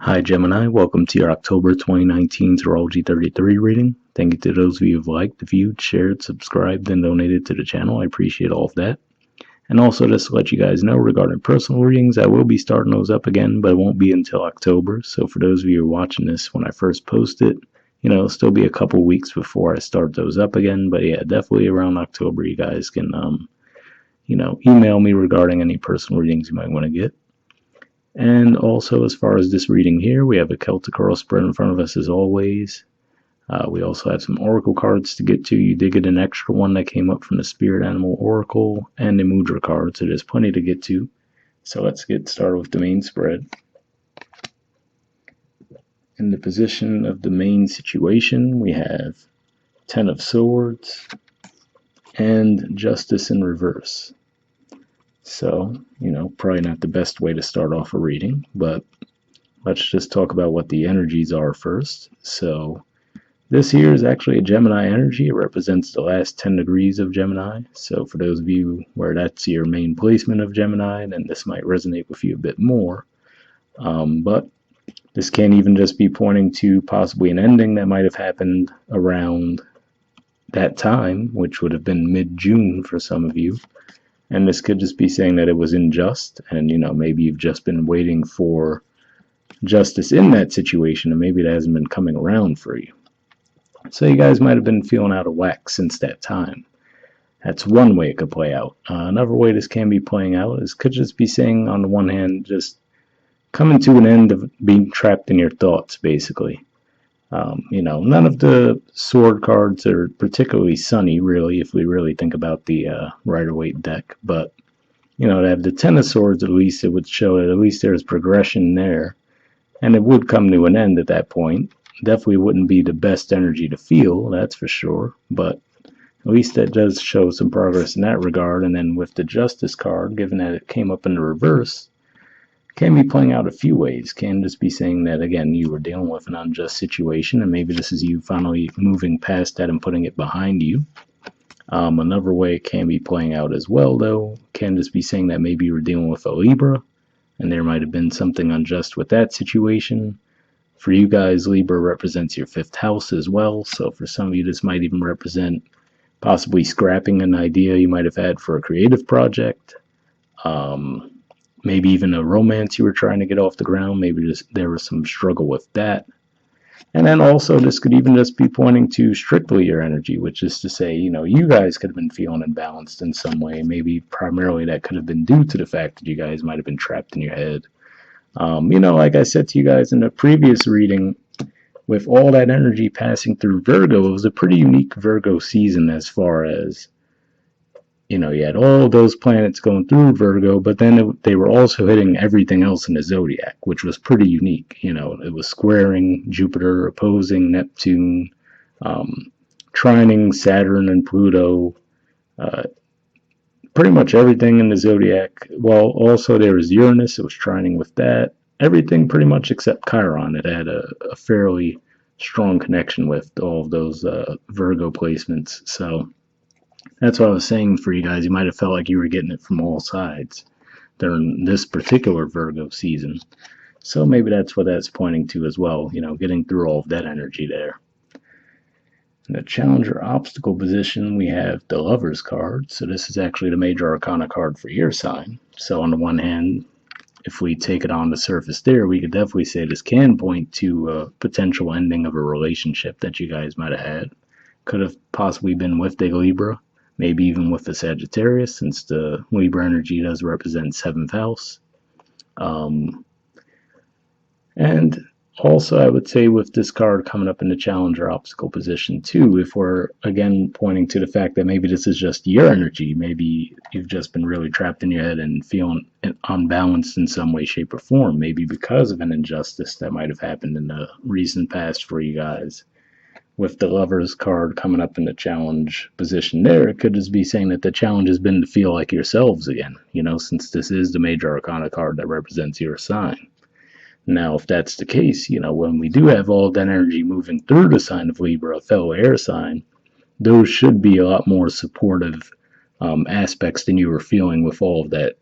Hi Gemini, welcome to your October 2019 Astrology 33 reading. Thank you to those of you who've liked, viewed, shared, subscribed, and donated to the channel. I appreciate all of that. And also just to let you guys know regarding personal readings, I will be starting those up again, but it won't be until October. So for those of you who are watching this when I first post it, it'll still be a couple weeks before I start those up again. But yeah, definitely around October you guys can email me regarding any personal readings you might want to get. And also, as far as this reading here, we have a Celtic Oracle spread in front of us as always. We also have some Oracle cards to get to. You did get an extra one that came up from the Spirit Animal Oracle and a mudra card, so there's plenty to get to. So let's get started with the main spread. In the position of the main situation, we have Ten of Swords and Justice in reverse. So, probably not the best way to start off a reading, but let's just talk about what the energies are first. So, this here is actually a Gemini energy. It represents the last 10 degrees of Gemini. So, for those of you where that's your main placement of Gemini, then this might resonate with you a bit more. But this can even just be pointing to possibly an ending that might have happened around that time, which would have been mid-June for some of you. And this could just be saying that it was unjust, and maybe you've just been waiting for justice in that situation, and maybe it hasn't been coming around for you. So you guys might have been feeling out of whack since that time. That's one way it could play out. Another way this can be playing out is could just be saying, on the one hand, just coming to an end of being trapped in your thoughts, basically. None of the sword cards are particularly sunny, really, if we really think about the Rider-Waite deck. But, to have the Ten of Swords, at least, it would show that at least there's progression there. And it would come to an end at that point. Definitely wouldn't be the best energy to feel, that's for sure. But at least that does show some progress in that regard. And then with the Justice card, given that it came up in the reverse, can be playing out a few ways. Can just be saying that, again, you were dealing with an unjust situation, and maybe this is you finally moving past that and putting it behind you. Another way it can be playing out as well, though, can just be saying that maybe you were dealing with a Libra, and there might have been something unjust with that situation. For you guys, Libra represents your 5th house as well, so for some of you, this might even represent possibly scrapping an idea you might have had for a creative project. Maybe even a romance you were trying to get off the ground. Maybe there was some struggle with that. And then also this could even just be pointing to strictly your energy, which is to say, you guys could have been feeling imbalanced in some way. Maybe primarily that could have been due to the fact that you guys might have been trapped in your head. Like I said to you guys in a previous reading, with all that energy passing through Virgo, it was a pretty unique Virgo season as far as you had all those planets going through Virgo, but then they were also hitting everything else in the zodiac, which was pretty unique. It was squaring Jupiter, opposing Neptune, trining Saturn and Pluto, pretty much everything in the zodiac. Well, also there was Uranus, it was trining with that. Everything pretty much except Chiron. It had a fairly strong connection with all of those Virgo placements. So that's what I was saying for you guys. You might have felt like you were getting it from all sides during this particular Virgo season. So maybe that's what that's pointing to as well, getting through all of that energy there. In the Challenger Obstacle position, we have the Lover's card. So this is actually the Major Arcana card for your sign. So on the one hand, if we take it on the surface there, we could definitely say this can point to a potential ending of a relationship that you guys might have had. Could have possibly been with a Libra. Maybe even with the Sagittarius, since the Libra energy does represent 7th house. And also, I would say with this card coming up in the Challenger Obstacle position too, if we're again pointing to the fact that maybe this is just your energy, maybe you've just been really trapped in your head and feeling unbalanced in some way, shape, or form, maybe because of an injustice that might have happened in the recent past for you guys. With the Lover's card coming up in the challenge position there, it could just be saying that the challenge has been to feel like yourselves again, since this is the Major Arcana card that represents your sign. Now, if that's the case, when we do have all that energy moving through the sign of Libra, a fellow air sign, those should be a lot more supportive aspects than you were feeling with all of that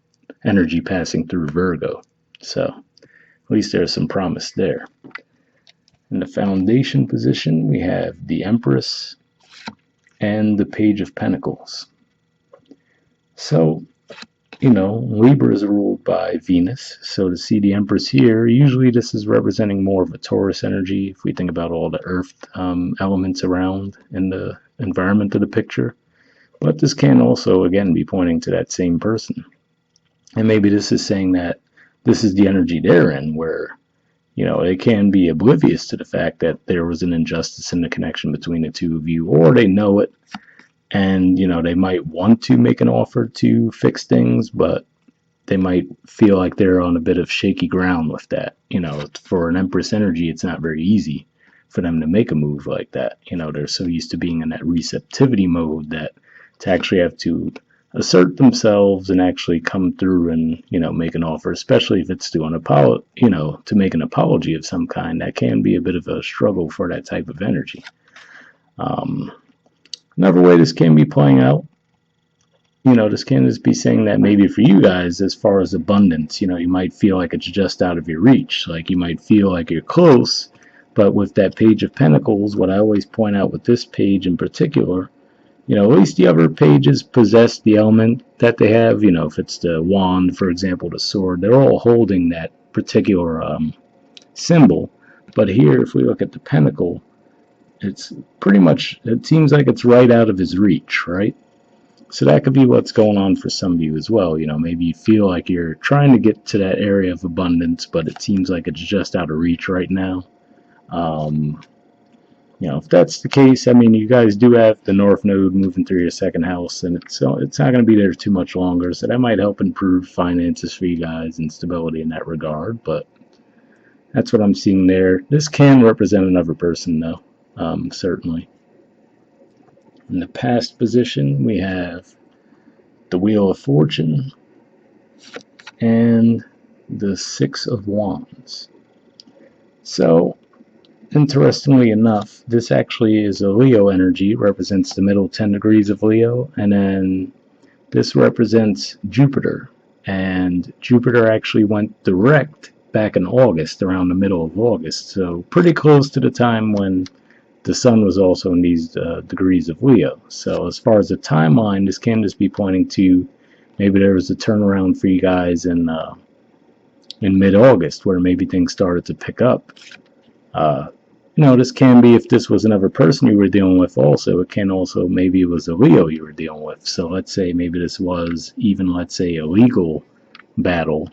energy passing through Virgo. So At least there's some promise there. In the foundation position, we have the Empress and the Page of Pentacles. So, Libra is ruled by Venus. So to see the Empress here, usually this is representing more of a Taurus energy if we think about all the earth elements around in the environment of the picture. But this can also, again, be pointing to that same person. And maybe this is saying that this is the energy they're in, where, they can be oblivious to the fact that there was an injustice in the connection between the two of you, or they know it, and, they might want to make an offer to fix things, but they might feel like they're on a bit of shaky ground with that. For an Empress energy, it's not very easy for them to make a move like that. They're so used to being in that receptivity mode that to actually have to assert themselves and actually come through and, make an offer, especially if it's to to make an apology of some kind, that can be a bit of a struggle for that type of energy. Another way this can be playing out, this can just be saying that maybe for you guys, as far as abundance, you might feel like it's just out of your reach. Like you might feel like you're close, but with that Page of Pentacles, what I always point out with this page in particular, at least the other pages possess the element that they have. If it's the wand, for example, the sword, they're all holding that particular symbol. But here, if we look at the pentacle, it's pretty much, it seems like it's right out of his reach, right? So that could be what's going on for some of you as well. Maybe you feel like you're trying to get to that area of abundance, but it seems like it's just out of reach right now. If that's the case, you guys do have the North Node moving through your second house, and it's not going to be there too much longer, so that might help improve finances for you guys and stability in that regard, but that's what I'm seeing there. This can represent another person, though, certainly. In the past position, we have the Wheel of Fortune and the Six of Wands. So, interestingly enough, this actually is a Leo energy, represents the middle 10 degrees of Leo, and then this represents Jupiter. And Jupiter actually went direct back in August, around the middle of August, so pretty close to the time when the sun was also in these degrees of Leo. So as far as the timeline, this can just be pointing to maybe there was a turnaround for you guys in mid-August where maybe things started to pick up. This can be, if this was another person you were dealing with also, it can also, maybe it was a Leo you were dealing with. So let's say maybe this was even, let's say, a legal battle.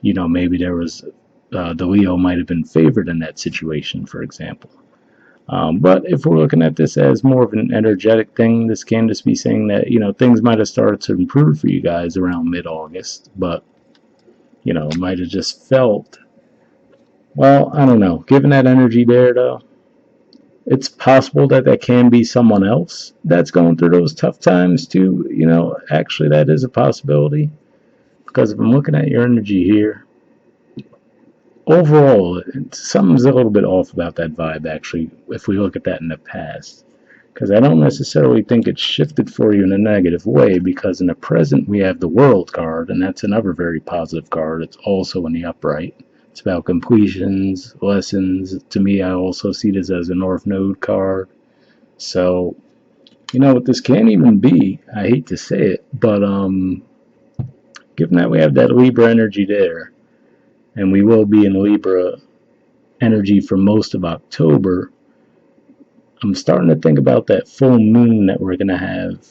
Maybe there was, the Leo might have been favored in that situation, for example. But if we're looking at this as more of an energetic thing, this can just be saying that, things might have started to improve for you guys around mid-August, but, it might have just felt, well, I don't know. Given that energy there, though, it's possible that that can be someone else that's going through those tough times, too. Actually, that is a possibility. Because if I'm looking at your energy here, overall, something's a little bit off about that vibe, actually, if we look at that in the past. Because I don't necessarily think it's shifted for you in a negative way, because in the present we have the World card, and that's another very positive card. It's also in the upright. It's about completions, lessons. To me, I also see this as a North Node card. So, what this can even be, I hate to say it, but given that we have that Libra energy there, and we will be in Libra energy for most of October, I'm starting to think about that full moon that we're going to have.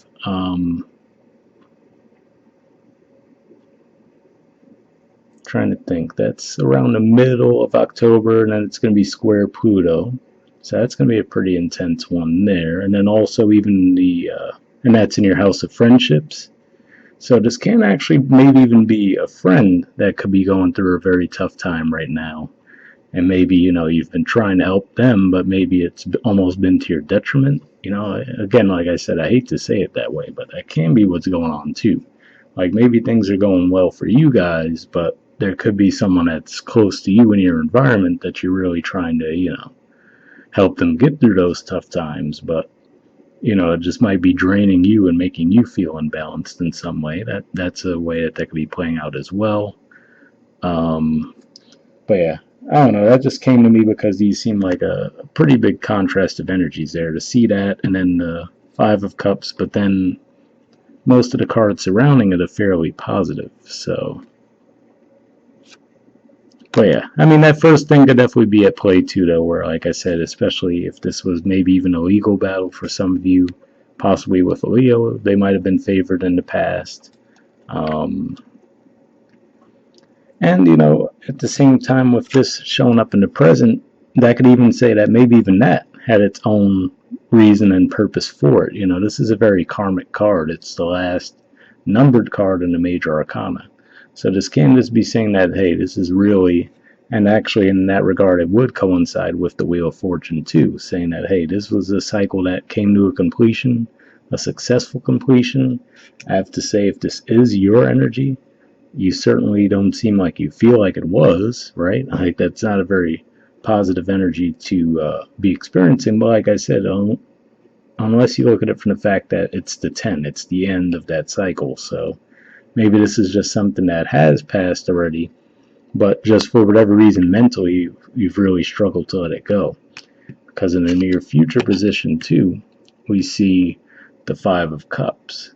Trying to think. That's around the middle of October, and then it's going to be square Pluto. So that's going to be a pretty intense one there. And then also even and that's in your house of friendships. So this can actually maybe even be a friend that could be going through a very tough time right now. And maybe, you've been trying to help them, but maybe it's almost been to your detriment. Again, like I said, I hate to say it that way, but that can be what's going on too. Like maybe things are going well for you guys, but there could be someone that's close to you in your environment that you're really trying to, help them get through those tough times, but it just might be draining you and making you feel imbalanced in some way. That's a way that could be playing out as well. But yeah, I don't know. That just came to me because these seem like a pretty big contrast of energies there. To see that, and then the Five of Cups, but then most of the cards surrounding it are fairly positive. So, but yeah, I mean, that first thing could definitely be at play too, though, where, like I said, especially if this was maybe even a legal battle for some of you, possibly with a Leo, they might have been favored in the past. Um, And, at the same time, with this showing up in the present, that could even say that maybe even that had its own reason and purpose for it. This is a very karmic card. It's the last numbered card in the major arcana. So this can just be saying that, hey, this is really, and actually in that regard, it would coincide with the Wheel of Fortune too, saying that, hey, this was a cycle that came to a completion, a successful completion. I have to say, if this is your energy, you certainly don't seem like you feel like it was, right? Like that's not a very positive energy to be experiencing. But like I said, unless you look at it from the fact that it's the 10, it's the end of that cycle. So maybe this is just something that has passed already, but just for whatever reason mentally, you've really struggled to let it go. Because in the near future position, too, we see the Five of Cups.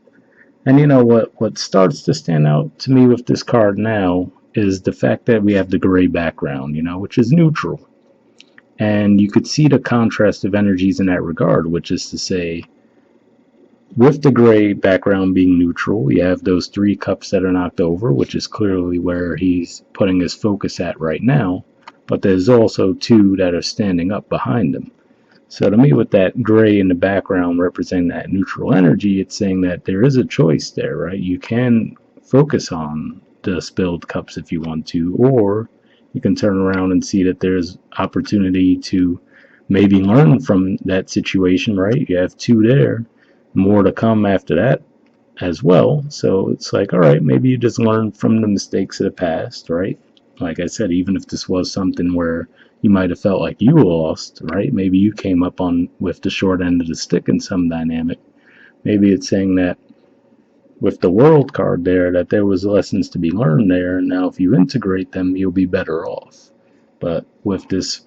And what starts to stand out to me with this card now is the fact that we have the gray background, which is neutral. And you could see the contrast of energies in that regard, which is to say, with the gray background being neutral, you have those three cups that are knocked over, which is clearly where he's putting his focus at right now. But there's also two that are standing up behind him. So to me, with that gray in the background representing that neutral energy, it's saying that there is a choice there, right? You can focus on the spilled cups if you want to, or you can turn around and see that there's opportunity to maybe learn from that situation, right? You have two there, more to come after that as well. So it's like, all right, maybe you just learn from the mistakes of the past, right? Like I said, even if this was something where you might have felt like you lost, right? Maybe you came up on with the short end of the stick in some dynamic. Maybe it's saying that with the world card that there was lessons to be learned there, and now if you integrate them, you'll be better off. But with this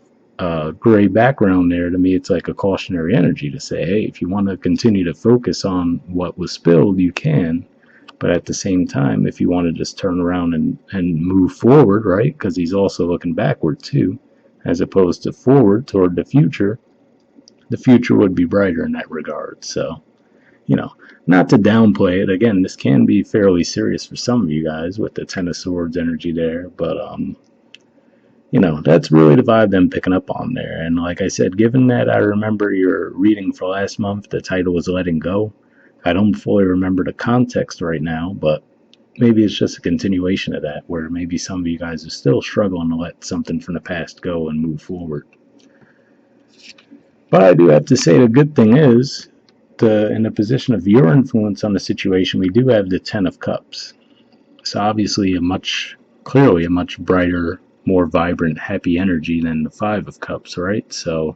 gray background there, to me, it's like a cautionary energy to say, hey, if you want to continue to focus on what was spilled, you can. But at the same time, if you want to just turn around and move forward, right? Because he's also looking backward too, as opposed to forward toward the future would be brighter in that regard. So, not to downplay it. Again, this can be fairly serious for some of you guys with the Ten of Swords energy there, but that's really the vibe I'm picking up on there. And like I said, given that I remember your reading for last month, the title was Letting Go. I don't fully remember the context right now, but maybe it's just a continuation of that, where maybe some of you guys are still struggling to let something from the past go and move forward. But I do have to say the good thing is, in the position of your influence on the situation, we do have the Ten of Cups. So obviously clearly a much brighter, more vibrant, happy energy than the Five of Cups, right? So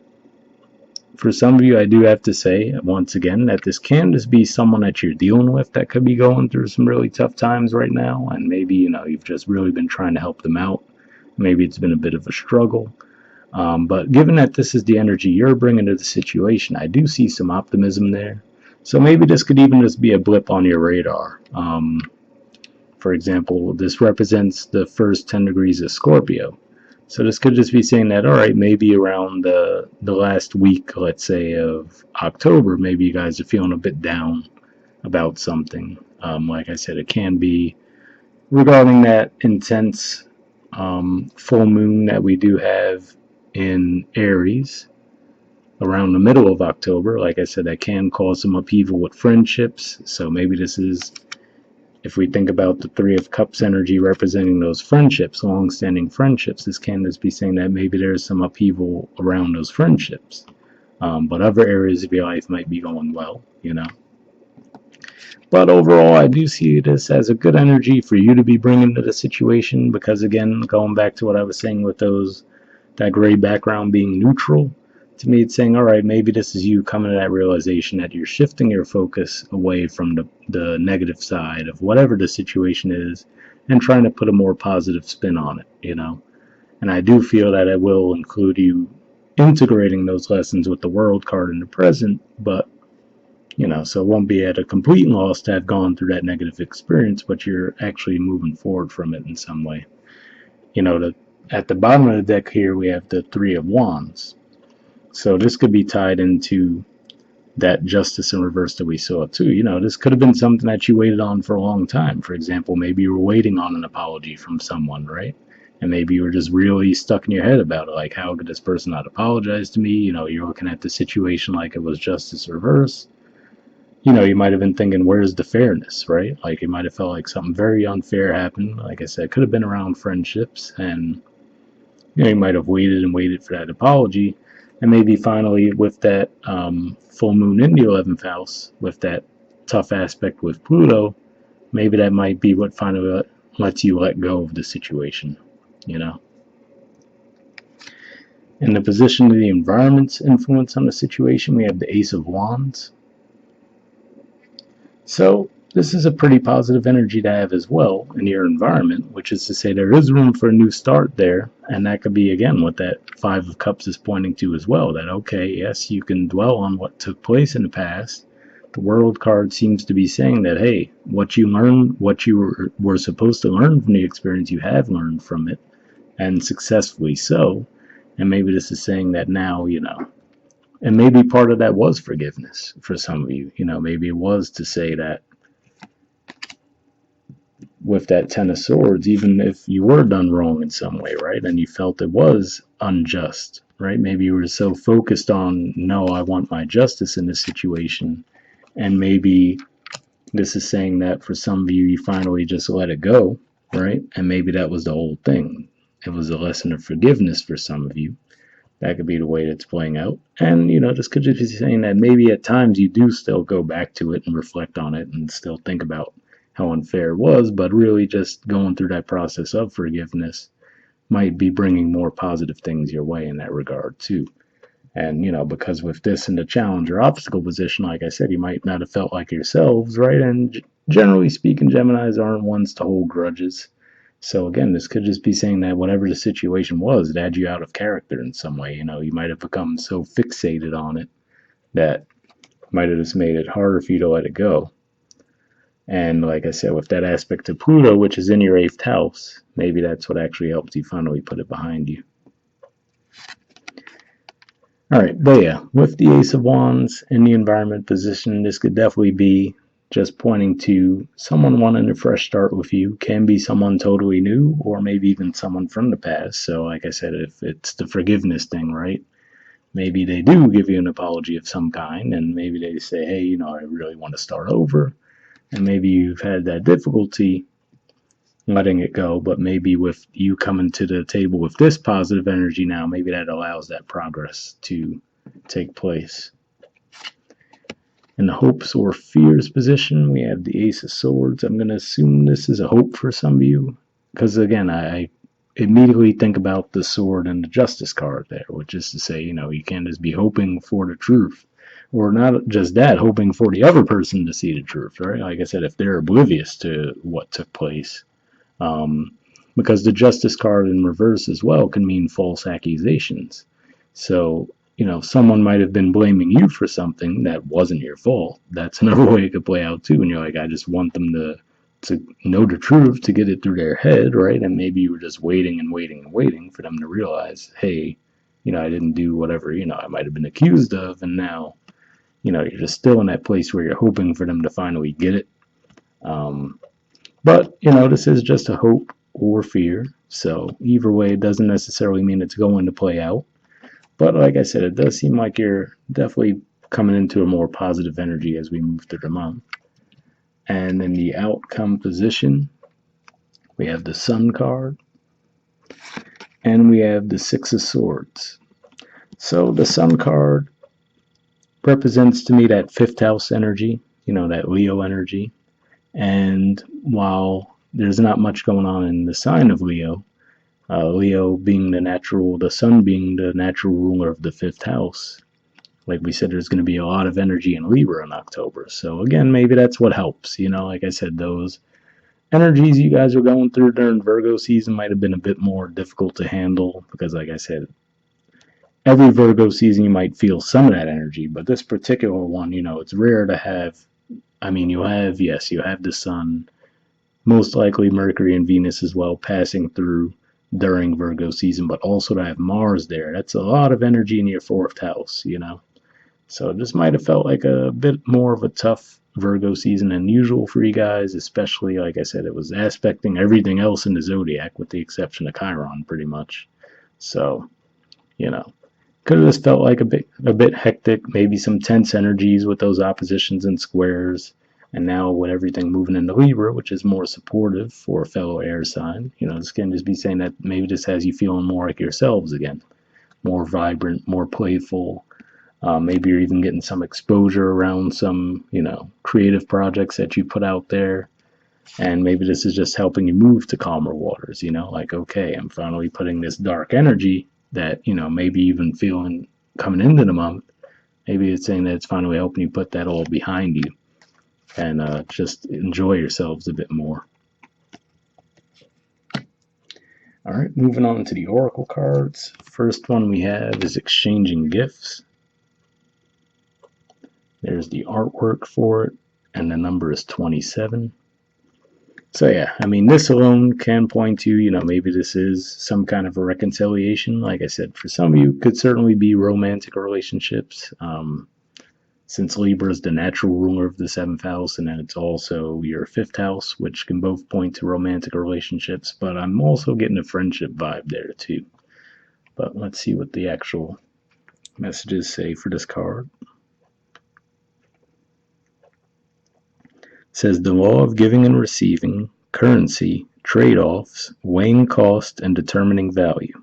for some of you, I do have to say, once again, that this can just be someone that you're dealing with that could be going through some really tough times right now, and maybe, you've just really been trying to help them out. Maybe it's been a bit of a struggle. But given that this is the energy you're bringing to the situation, I do see some optimism there. So maybe this could even just be a blip on your radar. For example, this represents the first 10 degrees of Scorpio. So this could just be saying that, all right, maybe around the last week, let's say, of October, maybe you guys are feeling a bit down about something. Like I said, it can be regarding that intense full moon that we do have in Aries around the middle of October. Like I said, that can cause some upheaval with friendships. So maybe this is, if we think about the Three of Cups energy representing those friendships, long-standing friendships, this can just be saying that maybe there's some upheaval around those friendships. But other areas of your life might be going well. But overall, I do see this as a good energy for you to be bringing to the situation because, again, going back to what I was saying with that gray background being neutral, to me it's saying, all right, maybe this is you coming to that realization that you're shifting your focus away from the negative side of whatever the situation is and trying to put a more positive spin on it. And I do feel that it will include you integrating those lessons with the world card in the present, but so it won't be at a complete loss to have gone through that negative experience, but you're actually moving forward from it in some way. At the bottom of the deck here, we have the Three of Wands. So this could be tied into that justice in reverse that we saw too. This could have been something that you waited on for a long time. For example, maybe you were waiting on an apology from someone, right? And maybe you were just really stuck in your head about it, like, how could this person not apologize to me? You're looking at the situation like it was justice reverse. You might have been thinking, where's the fairness, right? Like, it might have felt like something very unfair happened. Like I said, it could have been around friendships, and you might have waited and waited for that apology. And maybe finally, with that full moon in the 11th house, with that tough aspect with Pluto, maybe that might be what finally lets you let go of the situation. In the position of the environment's influence on the situation, we have the Ace of Wands. So this is a pretty positive energy to have as well in your environment, which is to say there is room for a new start there. And that could be, again, what that Five of Cups is pointing to as well. That, okay, yes, you can dwell on what took place in the past. The World card seems to be saying that, hey, what you learned, what you were supposed to learn from the experience, you have learned from it, and successfully so. And maybe this is saying that now, and maybe part of that was forgiveness for some of you. Maybe it was to say that with that Ten of Swords, even if you were done wrong in some way, right, and you felt it was unjust, right? Maybe you were so focused on, no, I want my justice in this situation, and maybe this is saying that for some of you, you finally just let it go, right? And maybe that was the whole thing. It was a lesson of forgiveness for some of you. That could be the way it's playing out. And, this could just be saying that maybe at times you do still go back to it and reflect on it and still think about how unfair it was, but really just going through that process of forgiveness might be bringing more positive things your way in that regard too. And, because with this in the challenge or obstacle position, like I said, you might not have felt like yourselves, right? And generally speaking, Geminis aren't ones to hold grudges. So again, this could just be saying that whatever the situation was, it had you out of character in some way. You might have become so fixated on it that might have just made it harder for you to let it go. And like I said, with that aspect of Pluto, which is in your 8th house, maybe that's what actually helped you finally put it behind you. All right, but yeah, with the Ace of Wands in the environment position, this could definitely be just pointing to someone wanting a fresh start with you. Can be someone totally new, or maybe even someone from the past. So like I said, if it's the forgiveness thing, right? Maybe they do give you an apology of some kind, and maybe they say, hey, I really want to start over. And maybe you've had that difficulty letting it go, but maybe with you coming to the table with this positive energy now, maybe that allows that progress to take place. In the hopes or fears position, we have the Ace of Swords. I'm going to assume this is a hope for some of you, because again, I immediately think about the sword and the justice card there, which is to say, you can't just be hoping for the truth, or not just that, hoping for the other person to see the truth, right? Like I said, if they're oblivious to what took place, because the justice card in reverse as well can mean false accusations. So, someone might have been blaming you for something that wasn't your fault. That's another way it could play out too. And you're like, I just want them to know the truth, to get it through their head, right? And maybe you were just waiting and waiting and waiting for them to realize, hey, I didn't do whatever, I might have been accused of, and now, you're just still in that place where you're hoping for them to finally get it. But, this is just a hope or fear. So either way, it doesn't necessarily mean it's going to play out. But like I said, it does seem like you're definitely coming into a more positive energy as we move through the month. And in the outcome position, we have the Sun card, and we have the Six of Swords. So the Sun card represents to me that 5th house energy, that Leo energy. And while there's not much going on in the sign of Leo, Leo being the sun being the natural ruler of the 5th house, like we said, there's going to be a lot of energy in Libra in October. So again, maybe that's what helps. Like I said, those energies you guys are going through during Virgo season might have been a bit more difficult to handle because, like I said, every Virgo season you might feel some of that energy, but this particular one, it's rare to have. I mean, you have the sun, most likely Mercury and Venus as well, passing through during Virgo season, but also to have Mars there. That's a lot of energy in your fourth house. So this might have felt like a bit more of a tough Virgo season than usual for you guys, especially, like I said, it was aspecting everything else in the zodiac with the exception of Chiron, pretty much. So, you know, could have just felt like a bit hectic, maybe some tense energies with those oppositions and squares. And now with everything moving into Libra, which is more supportive for a fellow air sign, this can just be saying that maybe this has you feeling more like yourselves again, more vibrant, more playful. Maybe you're even getting some exposure around some, creative projects that you put out there. And maybe this is just helping you move to calmer waters, like, okay, I'm finally putting this dark energy that, maybe even feeling coming into the month. Maybe it's saying that it's finally helping you put that all behind you and just enjoy yourselves a bit more. All right, moving on to the Oracle cards. First one we have is Exchanging Gifts. There's the artwork for it, and the number is 27. So yeah, I mean, this alone can point to, maybe this is some kind of a reconciliation. Like I said, for some of you, it could certainly be romantic relationships. Since Libra is the natural ruler of the 7th house, and then it's also your 5th house, which can both point to romantic relationships, but I'm also getting a friendship vibe there too. But let's see what the actual messages say for this card. It says the law of giving and receiving, currency, trade-offs, weighing cost, and determining value.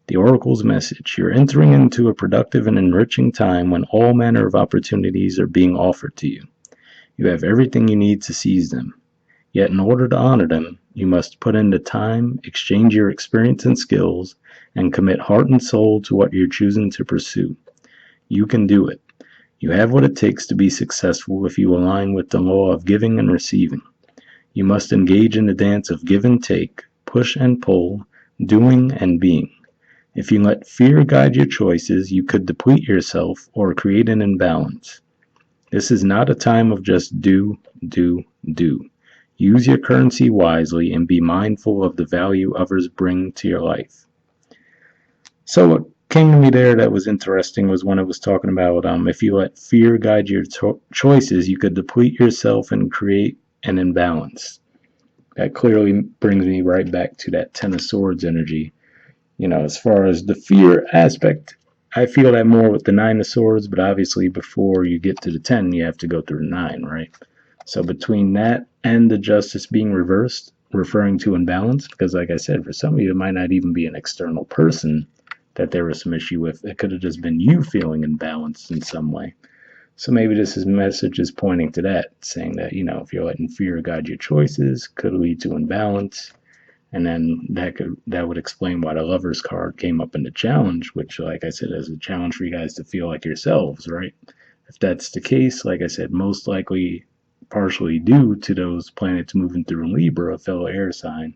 The Oracle's message: you're entering into a productive and enriching time when all manner of opportunities are being offered to you. You have everything you need to seize them. Yet in order to honor them, you must put in the time, exchange your experience and skills, and commit heart and soul to what you're choosing to pursue. You can do it. You have what it takes to be successful if you align with the law of giving and receiving. You must engage in the dance of give and take, push and pull, doing and being. If you let fear guide your choices, you could deplete yourself or create an imbalance. This is not a time of just do, do, do. Use your currency wisely and be mindful of the value others bring to your life. So what came to me there that was interesting was when it was talking about if you let fear guide your choices, you could deplete yourself and create an imbalance. That clearly brings me right back to that Ten of Swords energy. As far as the fear aspect, I feel that more with the Nine of Swords, but obviously before you get to the 10, you have to go through the 9, right? So between that and the Justice being reversed, referring to imbalance, because like I said, for some of you, it might not even be an external person that there was some issue with. It could have just been you feeling imbalanced in some way. So maybe this message is pointing to that, saying that, if you're letting fear guide your choices, could lead to imbalance. And then that would explain why the Lover's card came up in the challenge, which, like I said, is a challenge for you guys to feel like yourselves, right? If that's the case, like I said, most likely partially due to those planets moving through Libra, a fellow air sign,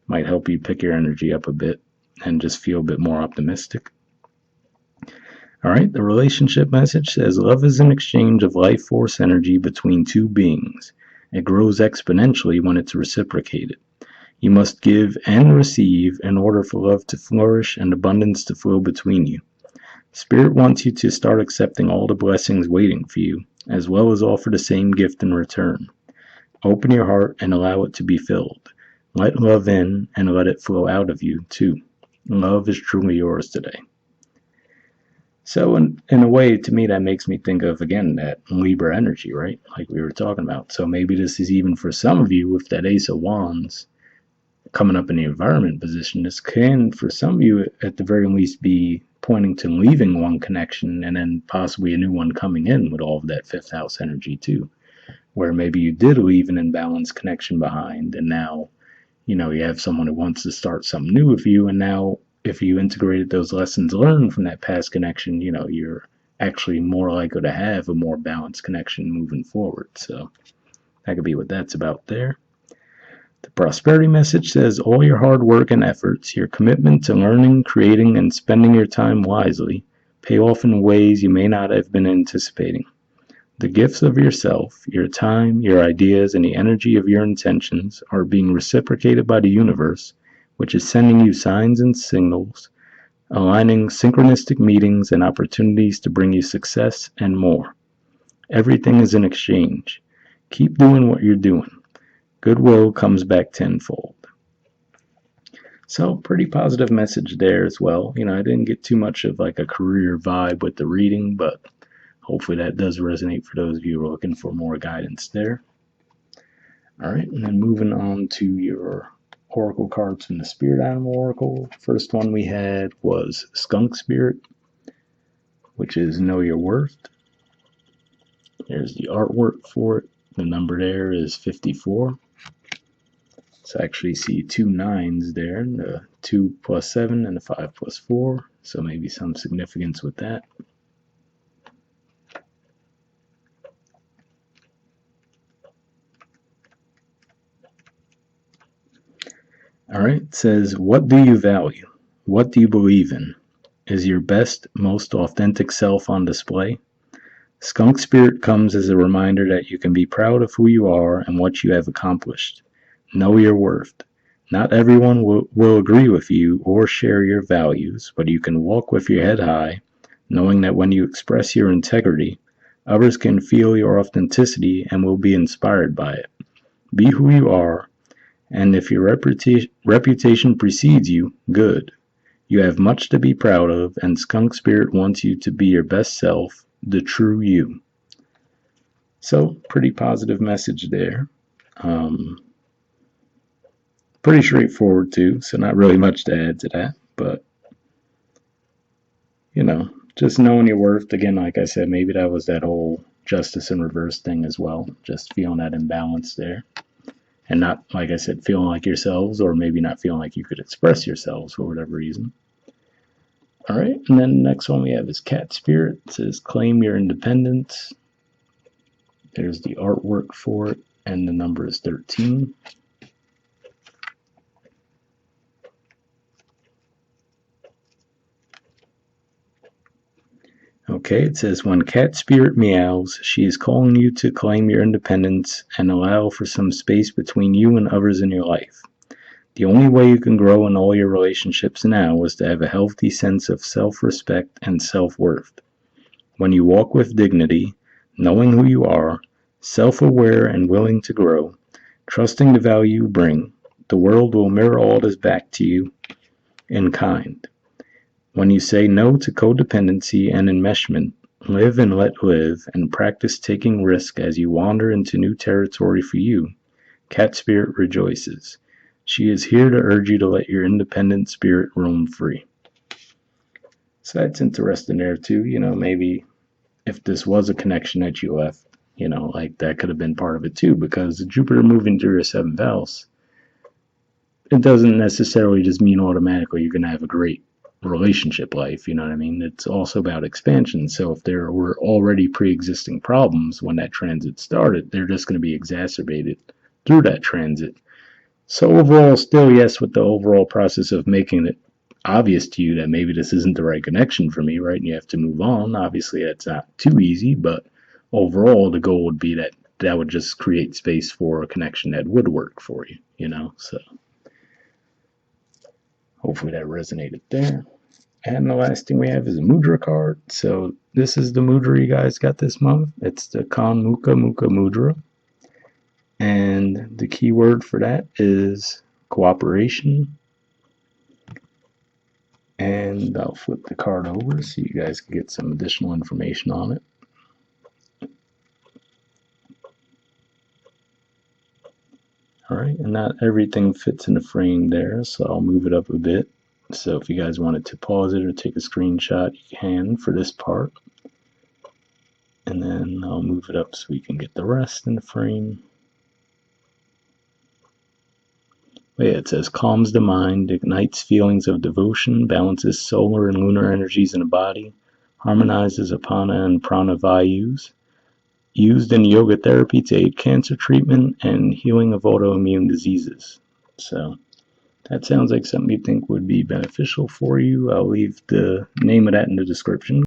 might help you pick your energy up a bit and just feel a bit more optimistic. All right, the relationship message says love is an exchange of life force energy between two beings. It grows exponentially when it's reciprocated. You must give and receive in order for love to flourish and abundance to flow between you. Spirit wants you to start accepting all the blessings waiting for you, as well as offer the same gift in return. Open your heart and allow it to be filled. Let love in and let it flow out of you, too. Love is truly yours today. So in a way, to me, that makes me think of, again, that Libra energy, right? Like we were talking about. So maybe this is even for some of you with that Ace of Wands coming up in the environment position. This can, for some of you, at the very least, be pointing to leaving one connection and then possibly a new one coming in with all of that 5th house energy too, where maybe you did leave an imbalanced connection behind, and now, you have someone who wants to start something new with you, and now if you integrated those lessons learned from that past connection, you're actually more likely to have a more balanced connection moving forward. So that could be what that's about there. The prosperity message says all your hard work and efforts, your commitment to learning, creating, and spending your time wisely pay off in ways you may not have been anticipating. The gifts of yourself, your time, your ideas, and the energy of your intentions are being reciprocated by the universe, which is sending you signs and signals, aligning synchronistic meetings and opportunities to bring you success and more. Everything is in exchange. Keep doing what you're doing. Goodwill comes back tenfold. So, pretty positive message there as well. I didn't get too much of like a career vibe with the reading, but hopefully that does resonate for those of you who are looking for more guidance there. All right, and then moving on to your oracle cards from the Spirit Animal Oracle. First one we had was Skunk Spirit, which is Know Your Worth. There's the artwork for it. The number there is 54. So I actually see 2 9s there, the 2 plus 7 and the 5 plus 4. So maybe some significance with that. All right, it says, what do you value? What do you believe in? Is your best, most authentic self on display? Skunk Spirit comes as a reminder that you can be proud of who you are and what you have accomplished. Know your worth. Not everyone will agree with you or share your values, but you can walk with your head high, knowing that when you express your integrity, others can feel your authenticity and will be inspired by it. Be who you are, and if your reputation precedes you, good. You have much to be proud of, and Skunk Spirit wants you to be your best self, the true you. So, pretty positive message there. Pretty straightforward too, so not really much to add to that, but just knowing your worth. Again, like I said, maybe that was that whole justice in reverse thing as well, just feeling that imbalance there, and not, like I said, feeling like yourselves, or maybe not feeling like you could express yourselves for whatever reason. All right, and then the next one we have is Cat Spirit. It says claim your independence. There's the artwork for it, and the number is 13. Okay, it says, when Cat Spirit meows, she is calling you to claim your independence and allow for some space between you and others in your life. The only way you can grow in all your relationships now is to have a healthy sense of self-respect and self-worth. When you walk with dignity, knowing who you are, self-aware and willing to grow, trusting the value you bring, the world will mirror all this back to you in kind. When you say no to codependency and enmeshment, live and let live, and practice taking risk as you wander into new territory for you, Cat Spirit rejoices. She is here to urge you to let your independent spirit roam free. So that's interesting there too. Maybe if this was a connection that you left, like that could have been part of it too, because Jupiter moving through your 7th house, it doesn't necessarily just mean automatically you're going to have a great relationship life. You know what I mean? It's also about expansion. So if there were already pre-existing problems when that transit started, they're just going to be exacerbated through that transit. So overall, still yes, with the overall process of making it obvious to you that maybe this isn't the right connection for me, right? And you have to move on. Obviously, that's not too easy, but overall, the goal would be that would just create space for a connection that would work for you, So hopefully that resonated there. And the last thing we have is a mudra card. So this is the mudra you guys got this month. It's the Chonmukha Mukha mudra. And the key word for that is cooperation. And I'll flip the card over so you guys can get some additional information on it. All right, and not everything fits in the frame there, so I'll move it up a bit. So if you guys wanted to pause it or take a screenshot, you can for this part. And then I'll move it up so we can get the rest in the frame. But yeah, it says calms the mind, ignites feelings of devotion, balances solar and lunar energies in the body, harmonizes apana and prana vayus, used in yoga therapy to aid cancer treatment and healing of autoimmune diseases. So that sounds like something you think would be beneficial for you. I'll leave the name of that in the description.